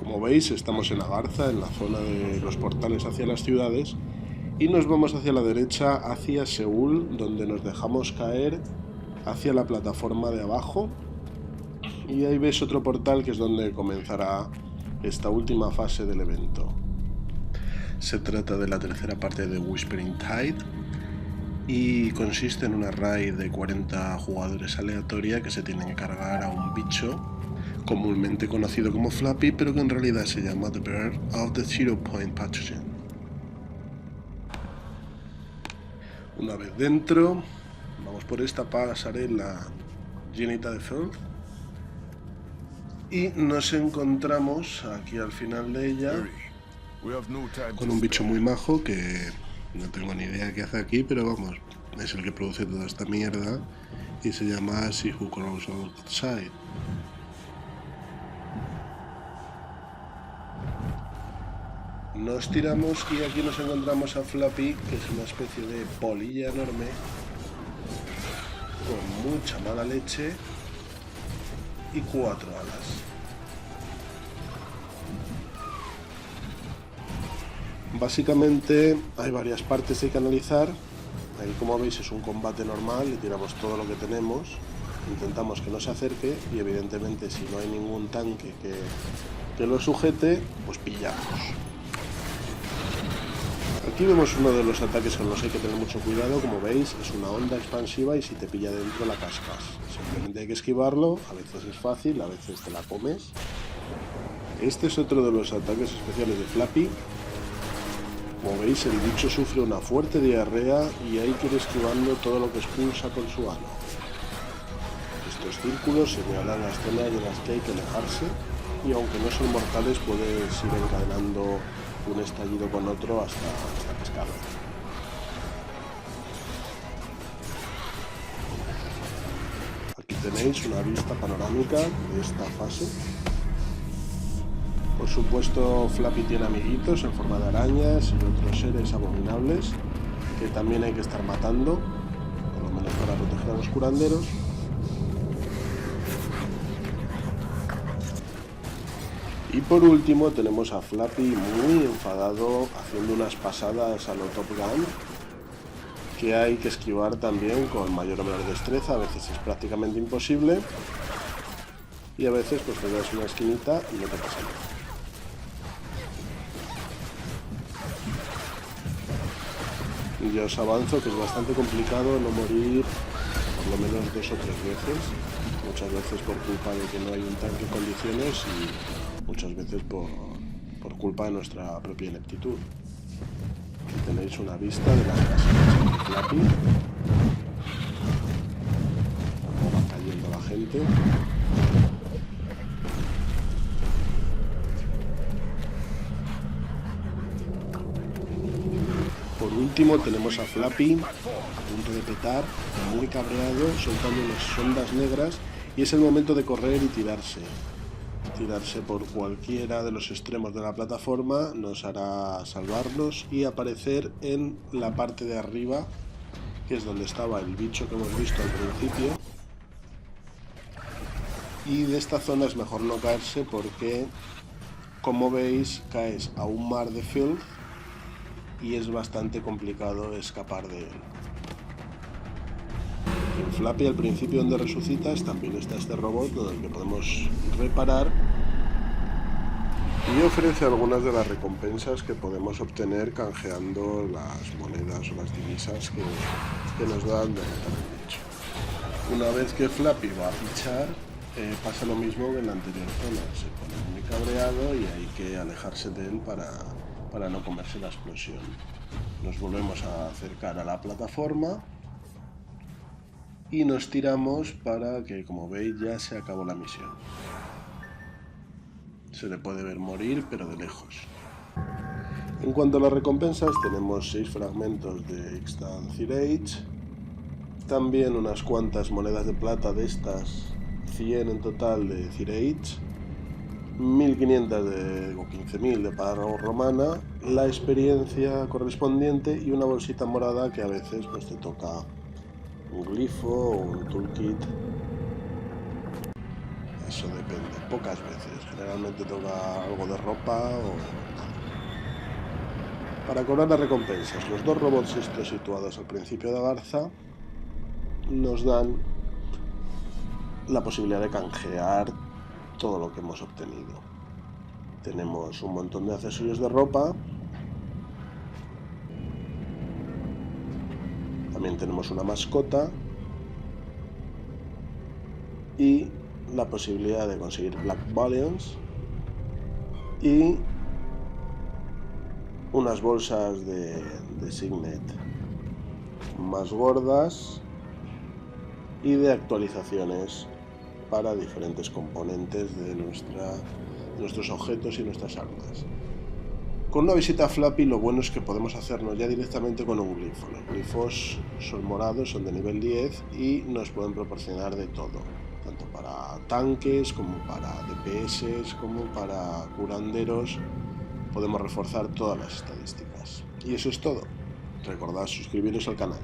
Como veis, estamos en Agartha, en la zona de los portales hacia las ciudades, y nos vamos hacia la derecha, hacia Seúl, donde nos dejamos caer hacia la plataforma de abajo, y ahí ves otro portal que es donde comenzará esta última fase del evento. Se trata de la tercera parte de Whispering Tide y consiste en una raid de 40 jugadores aleatoria que se tienen que cargar a un bicho comúnmente conocido como Flappy, pero que en realidad se llama The Bird of the Zero Point Pathogen. Una vez dentro, vamos por esta pasarela llenita de filth y nos encontramos aquí al final de ella con un bicho muy majo que no tengo ni idea qué hace aquí, pero vamos, es el que produce toda esta mierda y se llama She Who Crawls Outside. Nos tiramos y aquí nos encontramos a Flappy, que es una especie de polilla enorme con mucha mala leche y 4 alas. Básicamente hay varias partes que hay que analizar. Ahí, como veis, es un combate normal, le tiramos todo lo que tenemos, intentamos que no se acerque y evidentemente si no hay ningún tanque que lo sujete, pues pillamos. Aquí vemos uno de los ataques con los que hay que tener mucho cuidado. Como veis, es una onda expansiva y si te pilla dentro la cascas. Simplemente hay que esquivarlo, a veces es fácil, a veces te la comes. Este es otro de los ataques especiales de Flappy. Como veis, el bicho sufre una fuerte diarrea y hay que ir esquivando todo lo que expulsa con su ano. Estos círculos señalan las zonas de las que hay que alejarse y aunque no son mortales puedes ir encadenando un estallido con otro hasta pescarlo. Aquí tenéis una vista panorámica de esta fase. Por supuesto, Flappy tiene amiguitos en forma de arañas y otros seres abominables que también hay que estar matando, por lo menos para proteger a los curanderos. Y por último tenemos a Flappy muy enfadado haciendo unas pasadas a lo Top Gun que hay que esquivar también con mayor o menor destreza. A veces es prácticamente imposible y a veces pues te das una esquinita y no te pasa nada. Y yo os avanzo que es bastante complicado no morir por lo menos 2 o 3 veces, muchas veces por culpa de que no hay un tanque en condiciones y muchas veces por culpa de nuestra propia ineptitud. Aquí tenéis una vista de las casas de Flappy, cómo va cayendo la gente. Por último tenemos a Flappy a punto de petar, muy cabreado, soltando unas ondas negras y es el momento de correr y tirarse por cualquiera de los extremos de la plataforma, nos hará salvarnos y aparecer en la parte de arriba, que es donde estaba el bicho que hemos visto al principio. Y de esta zona es mejor no caerse porque, como veis, caes a un mar de filth y es bastante complicado escapar de él. En Flappy, al principio donde resucitas, también está este robot donde podemos reparar y ofrece algunas de las recompensas que podemos obtener canjeando las monedas o las divisas que nos dan de matar el bicho. Una vez que Flappy va a fichar, pasa lo mismo que en la anterior zona, se pone muy cabreado y hay que alejarse de él para no comerse la explosión. Nos volvemos a acercar a la plataforma y nos tiramos para que, como veis, ya se acabó la misión. Se le puede ver morir, pero de lejos. En cuanto a las recompensas, tenemos 6 fragmentos de Extant Cirage, también unas cuantas monedas de plata de estas, 100 en total de Cirage, 1500 o 15.000 de Parra Romana, la experiencia correspondiente y una bolsita morada que a veces pues te toca un glifo o un toolkit. Eso depende, pocas veces. Generalmente toca algo de ropa o nada. Para cobrar las recompensas, los 2 robots estos situados al principio de Garza nos dan la posibilidad de canjear todo lo que hemos obtenido. Tenemos un montón de accesorios de ropa. También tenemos una mascota y la posibilidad de conseguir Black Bullions y unas bolsas de Signet más gordas y de actualizaciones para diferentes componentes de nuestros objetos y nuestras armas. Con una visita a Flappy lo bueno es que podemos hacernos ya directamente con un glifo. Los glifos son morados, son de nivel 10 y nos pueden proporcionar de todo, tanto para tanques como para DPS, como para curanderos. Podemos reforzar todas las estadísticas. Y eso es todo. Recordad suscribiros al canal.